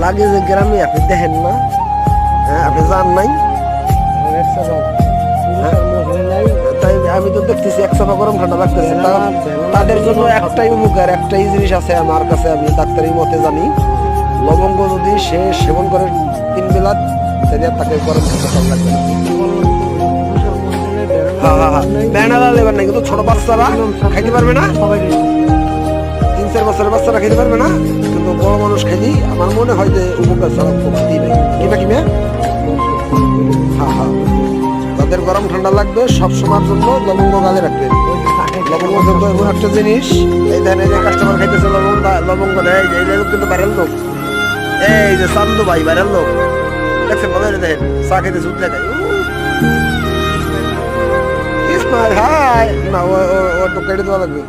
লাগে যে গ্রামে আপনি দেখেন না, হ্যাঁ আপনি যান নাই, তাই আমি তো দেখতেছি এক সফা গরম ঠান্ডা লাগতেছে। তাদের জন্য একটাই উপকার, একটাই জিনিস আছে আমার কাছে, আমি ডাক্তারি মতে জানি, লবঙ্গ যদি সে সেবন করে 3 বেলা, তাহলে তাকে গরম ঠান্ডা ভালো লাগবে না। হ্যাঁ হ্যাঁ হ্যাঁ, বেনালা লেবার নাই, কিন্তু ছোট বাচ্চারা খাইতে পারবে না, 3-4 বছরের বাচ্চারা খেতে পারবে না, কিন্তু বড় মানুষ খেলি আমার মনে হয় যে উপকার ছাড়া ক্ষতি নেই। কিনা কিনা, হ্যাঁ হ্যাঁ, তাদের গরম ঠান্ডা লাগবে সব সময়ের জন্য লবঙ্গ গালে রাখবেন। লবঙ্গ কিন্তু এমন একটা জিনিস, এই ধরনের যে কাস্টমার খাইতেছে লবঙ্গ দেয়, এই লোক কিন্তু বাইরের লোক, এই যে চান্দু ভাই বাইরের লোক দেখছেন, বলে দেখেন চা খেতে সুদ দেখায়, ইসমাইল হাই না, ও তো কেটে দেওয়া লাগবে,